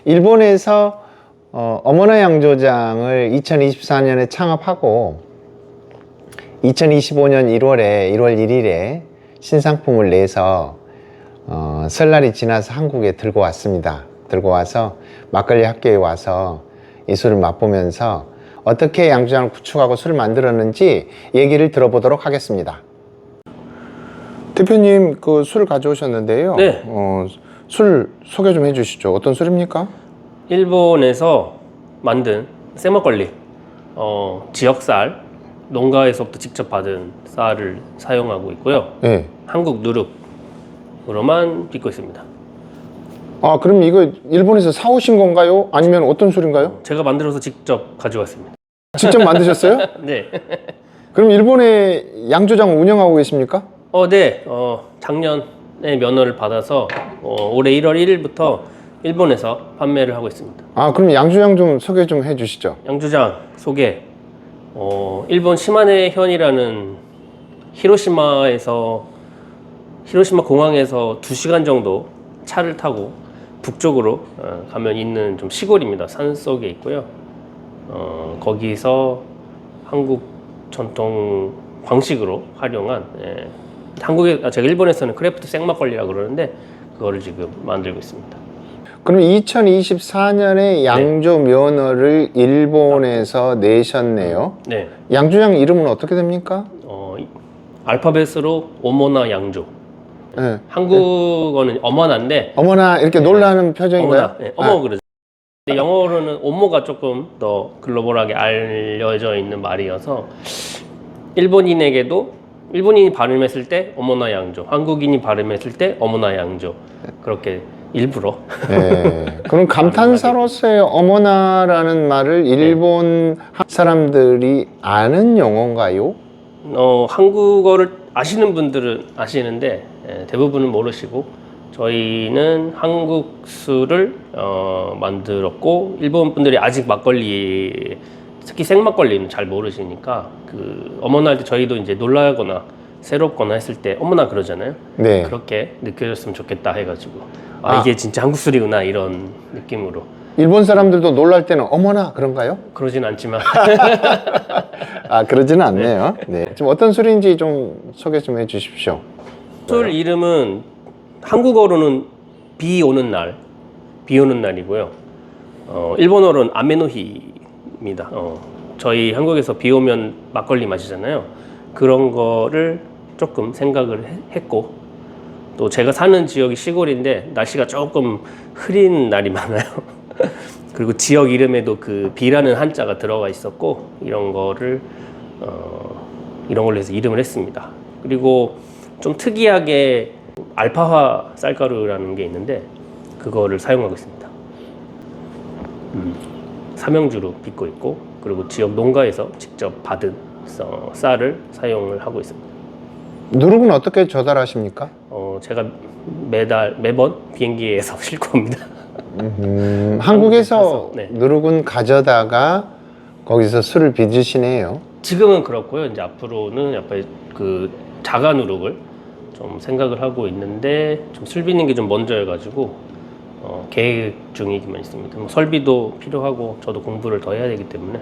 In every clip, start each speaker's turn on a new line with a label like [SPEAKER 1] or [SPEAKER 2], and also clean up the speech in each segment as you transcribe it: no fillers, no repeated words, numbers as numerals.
[SPEAKER 1] 일본에서 어머나 양조장을 2024년에 창업하고 2025년 1월 1일에 신상품을 내서 설날이 지나서 한국에 들고 왔습니다. 들고 와서 막걸리 학교에 와서 이 술을 맛보면서 어떻게 양조장을 구축하고 술을 만들었는지 얘기를 들어보도록 하겠습니다. 대표님 그 술 가져오셨는데요.
[SPEAKER 2] 네.
[SPEAKER 1] 술 소개 좀 해주시죠. 어떤 술입니까?
[SPEAKER 2] 일본에서 만든 생막걸리, 지역쌀, 농가에서부터 직접 받은 쌀을 사용하고 있고요.
[SPEAKER 1] 네.
[SPEAKER 2] 한국 누룩으로만 빚고 있습니다.
[SPEAKER 1] 아, 그럼 이거 일본에서 사오신 건가요? 아니면 어떤 술인가요?
[SPEAKER 2] 제가 만들어서 직접 가져왔습니다.
[SPEAKER 1] 직접 만드셨어요?
[SPEAKER 2] 네.
[SPEAKER 1] 그럼 일본에 양조장 운영하고 계십니까?
[SPEAKER 2] 네. 작년에 면허를 받아서 올해 1월 1일부터 일본에서 판매를 하고 있습니다.
[SPEAKER 1] 아, 그럼 양조장 좀 소개 좀 해주시죠.
[SPEAKER 2] 양조장 소개. 일본 시마네현이라는 히로시마 공항에서 2시간 정도 차를 타고 북쪽으로 가면 있는 좀 시골입니다. 산 속에 있고요. 거기서 한국 전통 방식으로 활용한 제가 일본에서는 크래프트 생막걸리라고 그러는데 그거를 지금 만들고 있습니다.
[SPEAKER 1] 그럼 2024년에 양조 면허를 일본에서 내셨네요.
[SPEAKER 2] 네.
[SPEAKER 1] 양조장 이름은 어떻게 됩니까?
[SPEAKER 2] 알파벳으로 오모나 양조.
[SPEAKER 1] 네.
[SPEAKER 2] 한국어는 어머나인데
[SPEAKER 1] 어머나 이렇게 놀라는 표정인가요?
[SPEAKER 2] 어머나, 네, 어머 그러죠. 근데 영어로는 오모가 조금 더 글로벌하게 알려져 있는 말이어서 일본인이 발음했을 때 어머나 양조, 한국인이 발음했을 때 어머나 양조, 그렇게 일부러.
[SPEAKER 1] 네. 그럼 감탄사로서의 어머나라는 말을 일본 사람들이 아는 용어인가요?
[SPEAKER 2] 한국어를 아시는 분들은 아시는데 대부분은 모르시고, 저희는 한국 술을 만들었고, 일본 분들이 아직 막걸리, 특히 생막걸리는 잘 모르시니까 그 어머나 할 때 저희도 이제 놀라거나 새롭거나 했을 때 어머나 그러잖아요.
[SPEAKER 1] 네.
[SPEAKER 2] 그렇게 느껴졌으면 좋겠다 해가지고 이게 진짜 한국 술이구나 이런 느낌으로.
[SPEAKER 1] 일본 사람들도 놀랄 때는 어머나 그런가요?
[SPEAKER 2] 그러진 않지만
[SPEAKER 1] 그러지는 않네요. 네. 지금 어떤 술인지 좀 소개 좀 해주십시오.
[SPEAKER 2] 술 이름은 한국어로는 비 오는 날이고요. 일본어로는 아메노히입니다. 저희 한국에서 비 오면 막걸리 마시잖아요. 그런 거를 조금 생각을 했고, 또 제가 사는 지역이 시골인데 날씨가 조금 흐린 날이 많아요. 그리고 지역 이름에도 그 비라는 한자가 들어가 있었고, 이런 걸로 해서 이름을 했습니다. 그리고 좀 특이하게 알파화 쌀가루라는 게 있는데 그거를 사용하고 있습니다. 삼형주로 빚고 있고, 그리고 지역 농가에서 직접 받은 쌀을 사용을 하고 있습니다.
[SPEAKER 1] 누룩은 어떻게 조달하십니까?
[SPEAKER 2] 제가 매번 비행기에서 싣고 옵니다.
[SPEAKER 1] 한국에서
[SPEAKER 2] 네.
[SPEAKER 1] 누룩은 가져다가 거기서 술을 빚으시네요.
[SPEAKER 2] 지금은 그렇고요. 이제 앞으로는 약간 그 자가 누룩을 좀 생각을 하고 있는데, 좀 술 빚는 게 좀 먼저여가지고 계획 중이기만 있습니다. 뭐 설비도 필요하고 저도 공부를 더 해야 되기 때문에.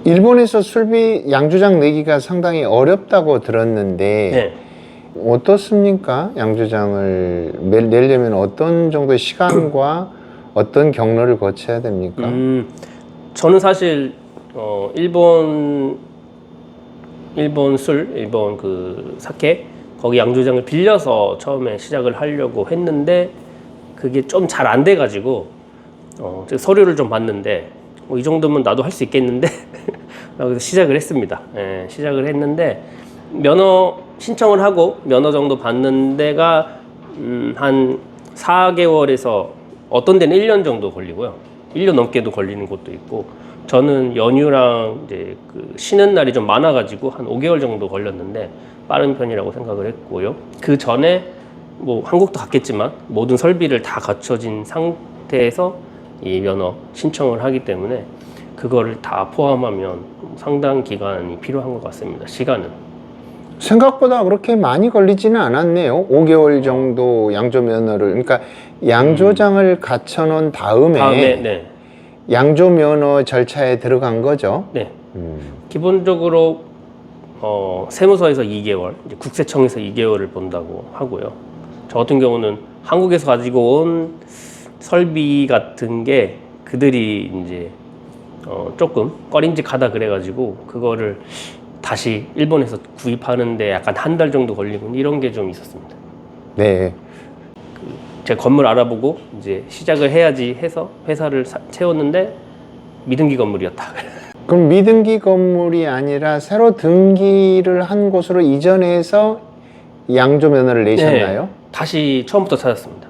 [SPEAKER 1] 일본에서 술비 양조장 내기가 상당히 어렵다고 들었는데
[SPEAKER 2] 네.
[SPEAKER 1] 어떻습니까? 양조장을 내려면 어떤 정도의 시간과 어떤 경로를 거쳐야 됩니까?
[SPEAKER 2] 저는 사실 일본 그 사케 거기 양조장을 빌려서 처음에 시작을 하려고 했는데 그게 좀 잘 안 돼가지고 제가 서류를 좀 봤는데 이 정도면 나도 할 수 있겠는데 그래서 시작을 했습니다. 시작을 했는데 면허 신청을 하고 면허 정도 받는 데가 한 4개월에서 어떤 데는 1년 정도 걸리고요. 1년 넘게도 걸리는 곳도 있고, 저는 연휴랑 이제 그 쉬는 날이 좀 많아가지고 한 5개월 정도 걸렸는데 빠른 편이라고 생각을 했고요. 그 전에 뭐 한국도 갔겠지만 모든 설비를 다 갖춰진 상태에서 이 면허 신청을 하기 때문에 그거를 다 포함하면 상당 기간이 필요한 것 같습니다. 시간은.
[SPEAKER 1] 생각보다 그렇게 많이 걸리지는 않았네요. 5개월 정도 양조 면허를, 그러니까 양조장을 갖춰놓은 다음에
[SPEAKER 2] 네.
[SPEAKER 1] 양조 면허 절차에 들어간 거죠.
[SPEAKER 2] 네. 기본적으로 세무서에서 2개월, 이제 국세청에서 2개월을 본다고 하고요. 저 같은 경우는 한국에서 가지고 온 설비 같은 게 그들이 이제 조금 꺼림직하다 그래가지고 그거를 다시 일본에서 구입하는데 약간 한 달 정도 걸리고 이런 게 좀 있었습니다.
[SPEAKER 1] 네.
[SPEAKER 2] 제가 건물 알아보고 이제 시작을 해야지 해서 회사를 채웠는데 미등기 건물이었다.
[SPEAKER 1] 그럼 미등기 건물이 아니라 새로 등기를 한 곳으로 이전해서 양조 면허를 내셨나요?
[SPEAKER 2] 네, 다시 처음부터 찾았습니다.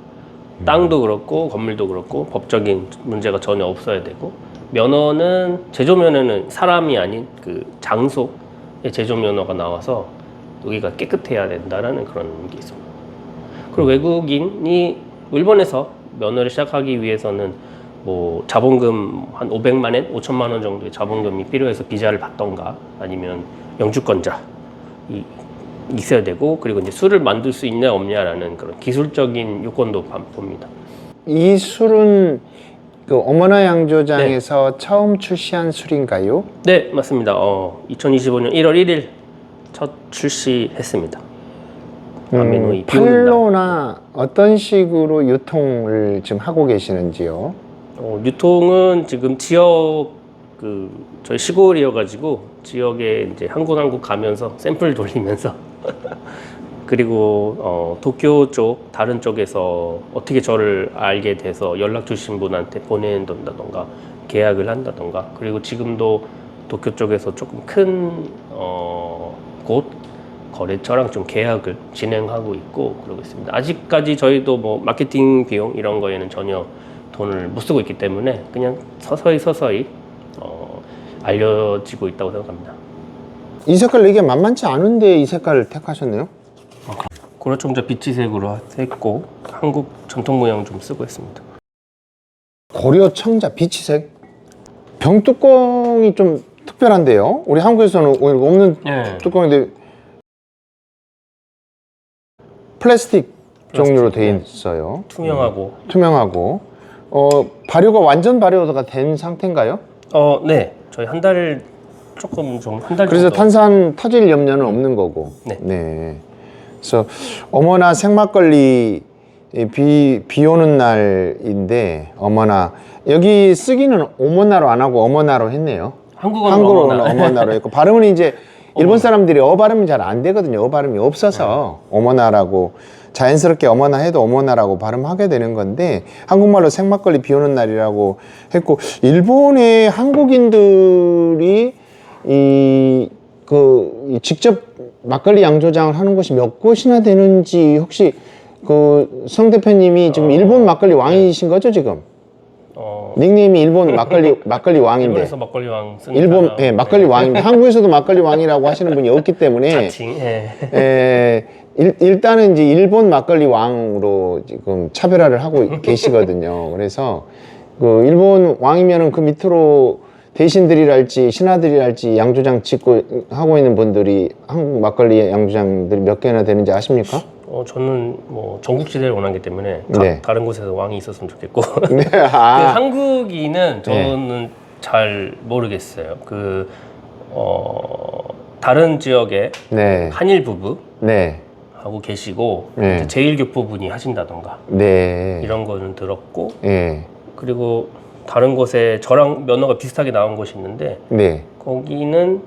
[SPEAKER 2] 땅도 그렇고 건물도 그렇고 법적인 문제가 전혀 없어야 되고 면허는 제조 면허는 사람이 아닌 그 장소의 제조 면허가 나와서 여기가 깨끗해야 된다라는 그런 게 있습니다. 그리고 외국인이 일본에서 면허를 시작하기 위해서는 뭐 자본금 한 500만 엔, 5천만 원 정도의 자본금이 필요해서 비자를 받던가 아니면 영주권자 있어야 되고 그리고 이제 술을 만들 수 있냐 없냐라는 그런 기술적인 요건도 봅니다.
[SPEAKER 1] 이 술은 그 어머나 양조장에서 처음 출시한 술인가요?
[SPEAKER 2] 네, 맞습니다. 2025년 1월 1일 첫 출시했습니다. 아메노이 비오는 날.
[SPEAKER 1] 판로나 어떤 식으로 유통을 지금 하고 계시는지요?
[SPEAKER 2] 유통은 지금 지역 저희 시골이어가지고 지역에 이제 한 곳 한 곳 가면서 샘플 돌리면서 그리고 도쿄 쪽 다른 쪽에서 어떻게 저를 알게 돼서 연락 주신 분한테 보낸다던가 계약을 한다던가 그리고 지금도 도쿄 쪽에서 조금 큰 곳 거래처랑 좀 계약을 진행하고 있고 그러고 있습니다. 아직까지 저희도 뭐 마케팅 비용 이런 거에는 전혀 돈을 못 쓰고 있기 때문에 그냥 서서히 알려지고 있다고 생각합니다.
[SPEAKER 1] 이 색깔 이게 만만치 않은데 이 색깔을 택하셨네요?
[SPEAKER 2] 고려청자 비치색으로 했고 한국 전통 모양 좀 쓰고 있습니다.
[SPEAKER 1] 고려청자 비치색? 병뚜껑이 좀 특별한데요? 우리 한국에서는 없는
[SPEAKER 2] 네.
[SPEAKER 1] 뚜껑인데 플라스틱 종류로 되어
[SPEAKER 2] 네.
[SPEAKER 1] 있어요.
[SPEAKER 2] 투명하고.
[SPEAKER 1] 발효가 완전 발효가 된 상태인가요?
[SPEAKER 2] 네. 저희 한 달
[SPEAKER 1] 그래서
[SPEAKER 2] 정도.
[SPEAKER 1] 탄산 터질 염려는 없는 거고.
[SPEAKER 2] 네.
[SPEAKER 1] 그래서 어머나 생막걸리 비 오는 날인데 어머나 여기 쓰기는 오모나로 안 하고 어머나로 했네요.
[SPEAKER 2] 한국어는
[SPEAKER 1] 어머나로 했고 발음은 이제 일본 사람들이 어 발음이 잘 안 되거든요. 어 발음이 없어서 어머나라고 자연스럽게 어머나 해도 어머나라고 발음하게 되는 건데 한국말로 생막걸리 비 오는 날이라고 했고 일본의 한국인들이 직접 막걸리 양조장을 하는 곳이 몇 곳이나 되는지 혹시 성 대표님이 지금 일본 막걸리 왕이신 거죠 지금? 닉네임이 일본 막걸리 왕인데
[SPEAKER 2] 일본에서 막걸리 왕 쓰는
[SPEAKER 1] 일본
[SPEAKER 2] 사람.
[SPEAKER 1] 예, 막걸리 왕인데 한국에서도 막걸리 왕이라고 하시는 분이 없기 때문에
[SPEAKER 2] 자칭.
[SPEAKER 1] 일단은 이제 일본 막걸리 왕으로 지금 차별화를 하고 계시거든요. 그래서 일본 왕이면은 그 밑으로 대신들이랄지 신하들이랄지 양조장 짓고 하고 있는 분들이 한국 막걸리 양조장들이 몇 개나 되는지 아십니까?
[SPEAKER 2] 저는 뭐 전국지대를 원하기 때문에
[SPEAKER 1] 네.
[SPEAKER 2] 다른 곳에서 왕이 있었으면 좋겠고
[SPEAKER 1] 네,
[SPEAKER 2] 그 한국인은 저는 잘 모르겠어요. 다른 지역에
[SPEAKER 1] 네.
[SPEAKER 2] 한일 부부
[SPEAKER 1] 네.
[SPEAKER 2] 하고 계시고
[SPEAKER 1] 네.
[SPEAKER 2] 이제 제1교포분이 하신다던가
[SPEAKER 1] 네.
[SPEAKER 2] 이런 거는 들었고
[SPEAKER 1] 네.
[SPEAKER 2] 그리고 다른 곳에 저랑 면허가 비슷하게 나온 곳이 있는데
[SPEAKER 1] 네.
[SPEAKER 2] 거기는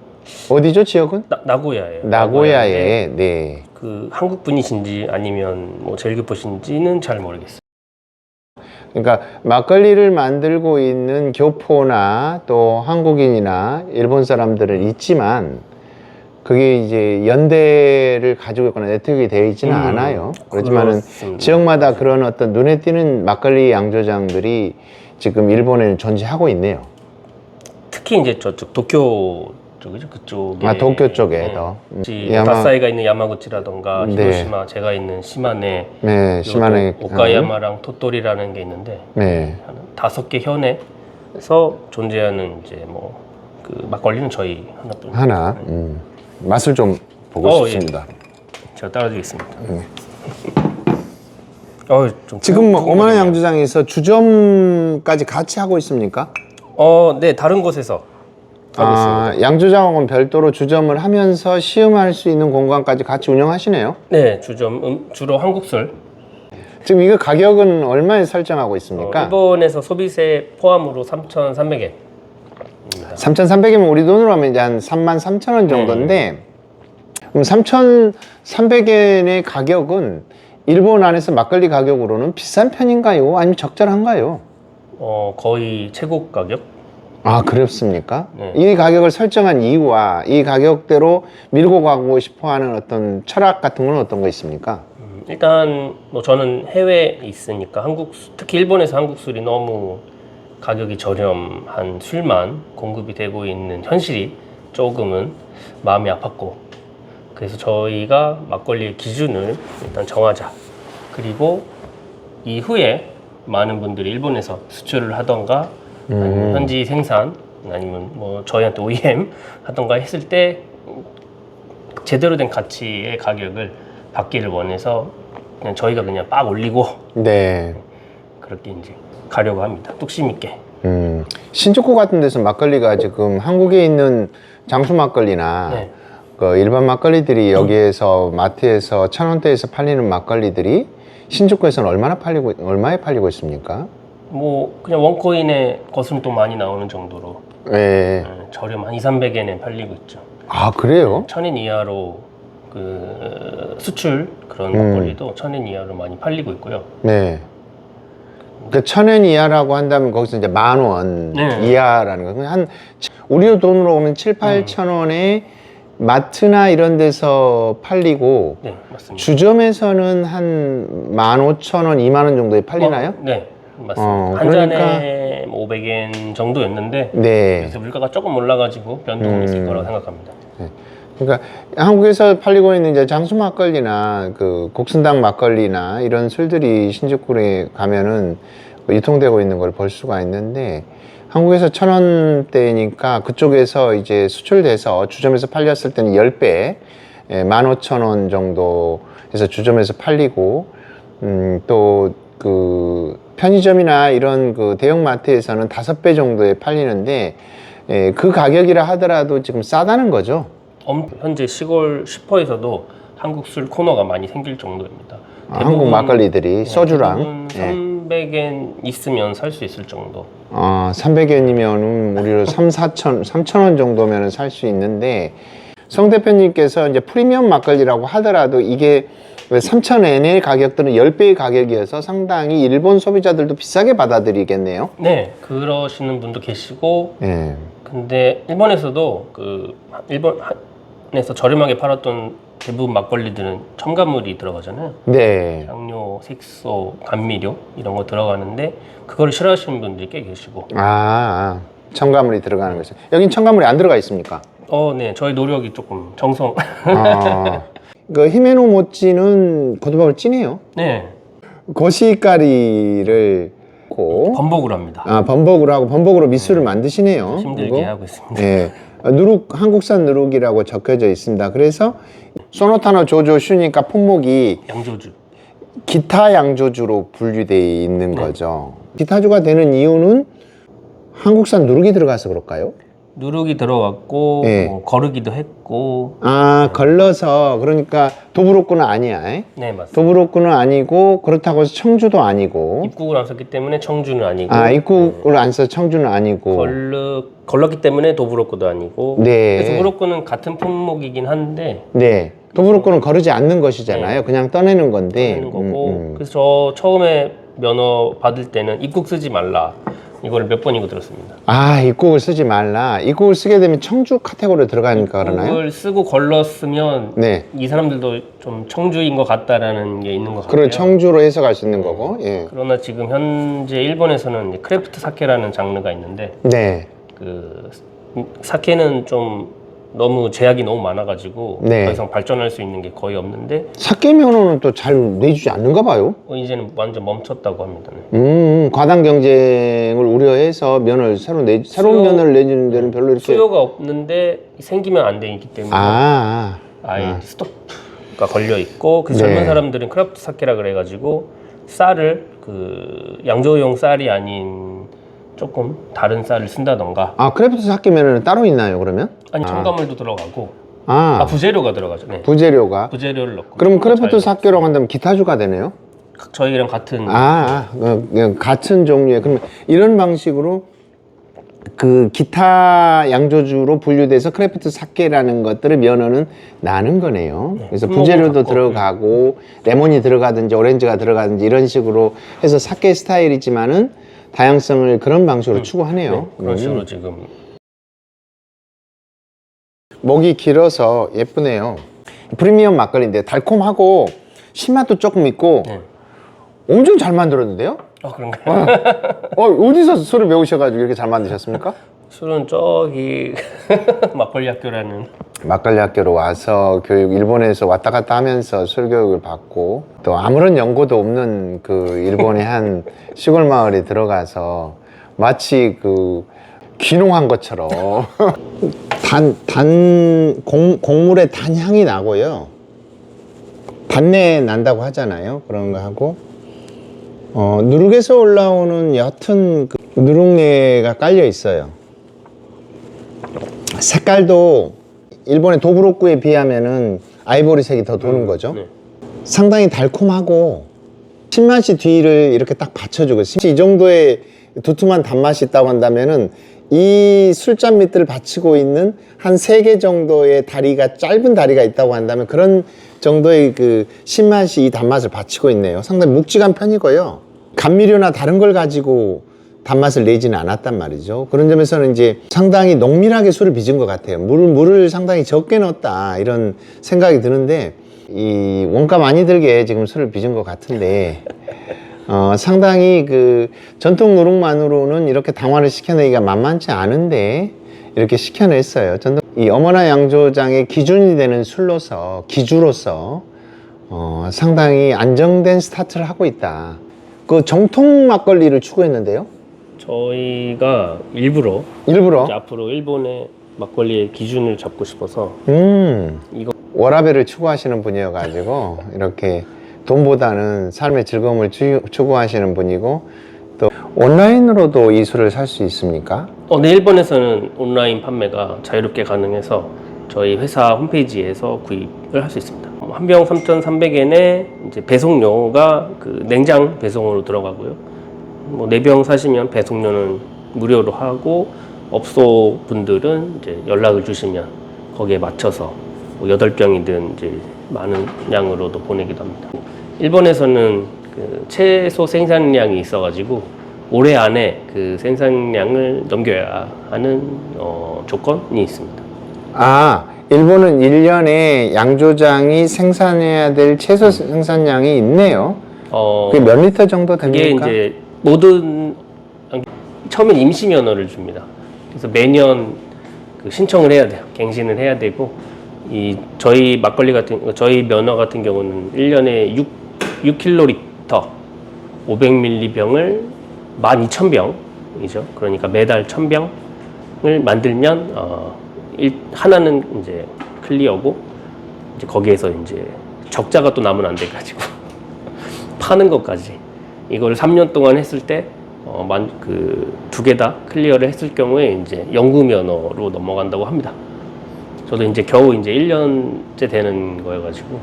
[SPEAKER 1] 어디죠 지역은?
[SPEAKER 2] 나고야예요.
[SPEAKER 1] 나고야에 네.
[SPEAKER 2] 그 한국 분이신지 아니면 뭐 제1교포신지는 잘 모르겠어요.
[SPEAKER 1] 그러니까 막걸리를 만들고 있는 교포나 또 한국인이나 일본 사람들은 있지만 그게 이제 연대를 가지고 있거나 네트워크가 되어 있지는 않아요. 그렇지만은
[SPEAKER 2] 그렇습니다.
[SPEAKER 1] 지역마다 그런 어떤 눈에 띄는 막걸리 양조장들이 지금 일본에 존재하고 있네요.
[SPEAKER 2] 특히 이제 저쪽 도쿄 쪽이죠. 그쪽에
[SPEAKER 1] 도쿄 쪽에 더.
[SPEAKER 2] 다사이가 있는 야마구치라던가
[SPEAKER 1] 네.
[SPEAKER 2] 히로시마, 제가 있는 시마네,
[SPEAKER 1] 네, 시마네.
[SPEAKER 2] 오카야마랑 토토리라는 게 있는데
[SPEAKER 1] 네.
[SPEAKER 2] 한 5개 현에서 존재하는 이제 뭐 그 막걸리는 저희 하나뿐.
[SPEAKER 1] 하나. 맛을 좀 보고
[SPEAKER 2] 예.
[SPEAKER 1] 싶습니다.
[SPEAKER 2] 제가 따라드리겠습니다. 좀
[SPEAKER 1] 지금 뭐
[SPEAKER 2] 궁금하네요.
[SPEAKER 1] 오만원 양조장에서 주점까지 같이 하고 있습니까?
[SPEAKER 2] 네, 다른 곳에서 하고 있습니다.
[SPEAKER 1] 양조장하고는 별도로 주점을 하면서 시음할 수 있는 공간까지 같이 운영하시네요.
[SPEAKER 2] 네, 주점 주로 한국술.
[SPEAKER 1] 지금 이거 가격은 얼마에 설정하고 있습니까?
[SPEAKER 2] 일본에서 소비세 포함으로 3,300엔.
[SPEAKER 1] 3,300이면 우리 돈으로 하면 이제 한 33,000원 정도인데 그럼 3,300엔의 가격은 일본 안에서 막걸리 가격으로는 비싼 편인가요? 아니면 적절한가요?
[SPEAKER 2] 거의 최고 가격?
[SPEAKER 1] 아, 그렇습니까?
[SPEAKER 2] 네.
[SPEAKER 1] 이 가격을 설정한 이유와 이 가격대로 밀고 가고 싶어 하는 어떤 철학 같은 건 어떤 거 있습니까?
[SPEAKER 2] 일단 뭐 저는 해외에 있으니까 특히 일본에서 한국 술이 너무 가격이 저렴한 술만 공급이 되고 있는 현실이 조금은 마음이 아팠고, 그래서 저희가 막걸리의 기준을 일단 정하자. 그리고 이후에 많은 분들이 일본에서 수출을 하던가 아니면 현지 생산 아니면 뭐 저희한테 OEM 하던가 했을 때 제대로 된 가치의 가격을 받기를 원해서 그냥 저희가 그냥 빡 올리고
[SPEAKER 1] 네.
[SPEAKER 2] 그렇게 이제 가려고 합니다. 뚝심 있게.
[SPEAKER 1] 신주쿠 같은 데서 막걸리가 지금 한국에 있는 장수 막걸리나
[SPEAKER 2] 네.
[SPEAKER 1] 그 일반 막걸리들이 여기에서 마트에서 1,000원대에서 팔리는 막걸리들이 신주쿠에서는 얼마에 팔리고 있습니까?
[SPEAKER 2] 뭐 그냥 원코인의 것은 또 많이 나오는 정도로
[SPEAKER 1] 네.
[SPEAKER 2] 저렴 한 2,300엔에 팔리고 있죠.
[SPEAKER 1] 아, 그래요?
[SPEAKER 2] 1,000엔 이하로 그 수출 그런 막걸리도 1,000엔 이하로 많이 팔리고 있고요.
[SPEAKER 1] 네. 그 1,000엔 이하라고 한다면 거기서 이제 10,000원
[SPEAKER 2] 네.
[SPEAKER 1] 이하라는 거. 한 우리 돈으로 오면 7,000~8,000원에 마트나 이런 데서 팔리고
[SPEAKER 2] 네, 맞습니다.
[SPEAKER 1] 주점에서는 한 15,000원, 20,000원 정도에 팔리나요?
[SPEAKER 2] 네, 맞습니다. 한
[SPEAKER 1] 그러니까-
[SPEAKER 2] 잔에 500엔 정도였는데
[SPEAKER 1] 네.
[SPEAKER 2] 그래서 물가가 조금 올라가지고 변동이 있을 거라고 생각합니다.
[SPEAKER 1] 그러니까 한국에서 팔리고 있는 이제 장수 막걸리나 그 곡순당 막걸리나 이런 술들이 신주쿠에 가면은 유통되고 있는 걸 볼 수가 있는데 한국에서 1,000원대니까 그쪽에서 이제 수출돼서 주점에서 팔렸을 때는 10배, 15,000원 정도에서 주점에서 팔리고 또 그 편의점이나 이런 그 대형마트에서는 5배 정도에 팔리는데 그 가격이라 하더라도 지금 싸다는 거죠.
[SPEAKER 2] 현재 시골 슈퍼에서도 한국 술 코너가 많이 생길 정도입니다.
[SPEAKER 1] 한국 막걸리들이 소주랑
[SPEAKER 2] 대부분 300엔 있으면 살 수 있을 정도.
[SPEAKER 1] 300엔이면 우리로 3,000원 정도면 살 수 있는데 성 대표님께서 이제 프리미엄 막걸리라고 하더라도 이게 3,000엔의 가격들은 10배의 가격이어서 상당히 일본 소비자들도 비싸게 받아들이겠네요.
[SPEAKER 2] 네, 그러시는 분도 계시고,
[SPEAKER 1] 예.
[SPEAKER 2] 근데 일본에서도 일본에서 저렴하게 팔았던 대부분 막걸리들은 첨가물이 들어가잖아요.
[SPEAKER 1] 네.
[SPEAKER 2] 향료, 색소, 감미료 이런 거 들어가는데 그거를 싫어하시는 분들이 꽤 계시고.
[SPEAKER 1] 첨가물이 들어가는 거죠. 여긴 첨가물이 안 들어가 있습니까?
[SPEAKER 2] 네, 저희 노력이 조금 정성.
[SPEAKER 1] 그 히메노 모찌는 고두밥을 찌네요.
[SPEAKER 2] 네,
[SPEAKER 1] 거시가리를 고
[SPEAKER 2] 번복을 합니다.
[SPEAKER 1] 범벅으로 하고 범벅으로 미술을 만드시네요.
[SPEAKER 2] 힘들게
[SPEAKER 1] 이거.
[SPEAKER 2] 하고 있습니다.
[SPEAKER 1] 예. 누룩, 한국산 누룩이라고 적혀져 있습니다. 그래서 소노타노 조조 슈니까 품목이
[SPEAKER 2] 양조주.
[SPEAKER 1] 기타 양조주로 분류되어 있는 거죠. 기타주가 되는 이유는 한국산 누룩이 들어가서 그럴까요?
[SPEAKER 2] 누룩이 들어갔고
[SPEAKER 1] 네.
[SPEAKER 2] 뭐 거르기도 했고.
[SPEAKER 1] 걸러서 그러니까 도브로쿠는 아니야.
[SPEAKER 2] 네, 맞습니다.
[SPEAKER 1] 도브로쿠는 아니고 그렇다고 해서 청주도 아니고
[SPEAKER 2] 입국을 안 썼기 때문에 청주는 아니고.
[SPEAKER 1] 입국을 안 써서 청주는 아니고
[SPEAKER 2] 걸렀기 때문에 도브로쿠도 아니고.
[SPEAKER 1] 네.
[SPEAKER 2] 도브로쿠는 같은 품목이긴 한데
[SPEAKER 1] 네. 도브로쿠는 거르지 않는 것이잖아요. 그냥 떠내는 건데.
[SPEAKER 2] 하는 거고. 그래서 저 처음에 면허 받을 때는 입국 쓰지 말라. 이걸 몇 번이고 들었습니다.
[SPEAKER 1] 입국을 쓰지 말라. 입국을 쓰게 되면 청주 카테고리에 들어가니까 그러나요?
[SPEAKER 2] 입국을 쓰고 걸렀으면
[SPEAKER 1] 네.
[SPEAKER 2] 이 사람들도 좀 청주인 것 같다라는 게 있는 것 같아요.
[SPEAKER 1] 그걸 청주로 해석할 수 있는 거고. 예.
[SPEAKER 2] 그러나 지금 현재 일본에서는 이제 크래프트 사케라는 장르가 있는데
[SPEAKER 1] 네.
[SPEAKER 2] 그 사케는 좀 너무 제약이 너무 많아가지고
[SPEAKER 1] 네.
[SPEAKER 2] 더 이상 발전할 수 있는 게 거의 없는데
[SPEAKER 1] 사케 면허는 또 잘 내주지 않는가 봐요.
[SPEAKER 2] 이제는 완전 멈췄다고 합니다. 네.
[SPEAKER 1] 과당 경쟁을 우려해서 새로운 면허를 내주는 데는 별로 이렇게
[SPEAKER 2] 수요가 없는데 생기면 안 되기 때문에 아예 스톱가 걸려 있고 그
[SPEAKER 1] 네.
[SPEAKER 2] 젊은 사람들은 크라프트 사케라 그래가지고 쌀을 그 양조용 쌀이 아닌 조금 다른 쌀을 쓴다던가
[SPEAKER 1] 아, 크래프트 사케면은 따로 있나요, 그러면?
[SPEAKER 2] 아니 첨가물도 들어가고 부재료가 들어가죠. 네.
[SPEAKER 1] 부재료가.
[SPEAKER 2] 부재료를 넣고
[SPEAKER 1] 그럼 크래프트
[SPEAKER 2] 잘
[SPEAKER 1] 사케라고 한다면 기타주가 되네요?
[SPEAKER 2] 저희랑 같은
[SPEAKER 1] 같은 종류의. 그러면 이런 방식으로 그 기타 양조주로 분류돼서 크래프트 사케라는 것들의 면허는 나는 거네요. 그래서 부재료도 들어가고 레몬이 들어가든지 오렌지가 들어가든지 이런 식으로 해서 사케 스타일이지만은 다양성을 그런 방식으로 추구하네요.
[SPEAKER 2] 네, 그런 식으로 지금
[SPEAKER 1] 목이 길어서 예쁘네요. 프리미엄 막걸리인데 달콤하고 신맛도 조금 있고
[SPEAKER 2] 네.
[SPEAKER 1] 엄청 잘 만들었는데요?
[SPEAKER 2] 그런가요?
[SPEAKER 1] 어디서 술을 배우셔가지고 이렇게 잘 만드셨습니까?
[SPEAKER 2] 술은 저기 막걸리 학교라는
[SPEAKER 1] 막걸리 학교로 와서 일본에서 왔다 갔다 하면서 술 교육을 받고 또 아무런 연고도 없는 그 일본의 한 시골 마을에 들어가서 마치 그 귀농한 것처럼 곡물의 단향이 나고요. 단내 난다고 하잖아요. 그런 거 하고 누룩에서 올라오는 옅은 그 누룩내가 깔려 있어요. 색깔도 일본의 도브로쿠에 비하면은 아이보리색이 더 도는 거죠.
[SPEAKER 2] 네.
[SPEAKER 1] 상당히 달콤하고 신맛이 뒤를 이렇게 딱 받쳐주고, 이 정도의 두툼한 단맛이 있다고 한다면은 이 술잔 밑을 받치고 있는 한 3개 정도의 다리가, 짧은 다리가 있다고 한다면 그런 정도의 그 신맛이 이 단맛을 받치고 있네요. 상당히 묵직한 편이고요. 감미료나 다른 걸 가지고 단맛을 내지는 않았단 말이죠. 그런 점에서는 이제 상당히 농밀하게 술을 빚은 것 같아요. 물을 상당히 적게 넣었다 이런 생각이 드는데, 이 원가 많이 들게 지금 술을 빚은 것 같은데 상당히 그 전통 누룩만으로는 이렇게 당화를 시켜내기가 만만치 않은데 이렇게 시켜냈어요. 이 어머나 양조장의 기준이 되는 술로서, 기주로서 상당히 안정된 스타트를 하고 있다. 그 정통 막걸리를 추구했는데요.
[SPEAKER 2] 저희가 일부러 이제 앞으로 일본의 막걸리의 기준을 잡고 싶어서 이거
[SPEAKER 1] 워라밸을 추구하시는 분이어가지고 이렇게 돈보다는 삶의 즐거움을 추구하시는 분이고, 또 온라인으로도 이 술을 살 수 있습니까?
[SPEAKER 2] 네, 일본에서는 온라인 판매가 자유롭게 가능해서 저희 회사 홈페이지에서 구입을 할 수 있습니다. 한 병 3,300엔에 이제 배송료가 그 냉장 배송으로 들어가고요. 뭐 4병 사시면 배송료는 무료로 하고, 업소 분들은 이제 연락을 주시면 거기에 맞춰서 뭐 8병이든 이제 많은 양으로도 보내기도 합니다. 일본에서는 그 최소 생산량이 있어가지고 올해 안에 그 생산량을 넘겨야 하는 조건이 있습니다.
[SPEAKER 1] 일본은 1년에 양조장이 생산해야 될 최소 생산량이 있네요. 그게 몇 리터 정도 됩니까?
[SPEAKER 2] 그게 이제 모든 처음엔 임시 면허를 줍니다. 그래서 매년 그 신청을 해야 돼요. 갱신을 해야 되고, 저희 막걸리 저희 면허 같은 경우는 1년에 6kl 500ml 병을 12,000병이죠. 그러니까 매달 1,000병을 만들면 하나는 이제 클리어고, 이제 거기에서 이제 적자가 또 나면 안 돼가지고 파는 것까지 이걸 3년 동안 했을 때 그 2개 다 클리어를 했을 경우에 이제 영구 면허로 넘어간다고 합니다. 저도 이제 겨우 이제 1년째 되는 거여가지고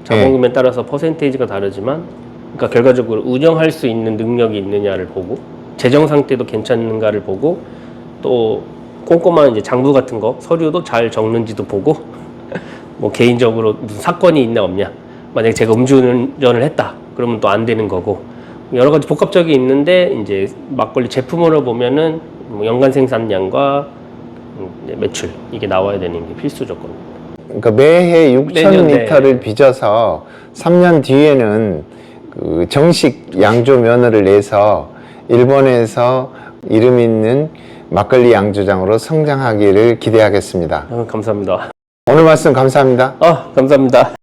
[SPEAKER 2] 자본금에 따라서 퍼센테이지가 다르지만, 그러니까 결과적으로 운영할 수 있는 능력이 있느냐를 보고, 재정 상태도 괜찮은가를 보고, 또 꼼꼼한 이제 장부 같은 거 서류도 잘 적는지도 보고, 뭐 개인적으로 무슨 사건이 있나 없냐, 만약에 제가 음주운전을 했다 그러면 또 안 되는 거고, 여러 가지 복합적이 있는데, 이제 막걸리 제품으로 보면은 뭐 연간 생산량과 매출 이게 나와야 되는 게 필수 조건입니다.
[SPEAKER 1] 그러니까 매해 6,000리터를 빚어서 3년 뒤에는 그 정식 양조 면허를 내서 일본에서 이름 있는 막걸리 양조장으로 성장하기를 기대하겠습니다.
[SPEAKER 2] 감사합니다.
[SPEAKER 1] 오늘 말씀 감사합니다.
[SPEAKER 2] 감사합니다.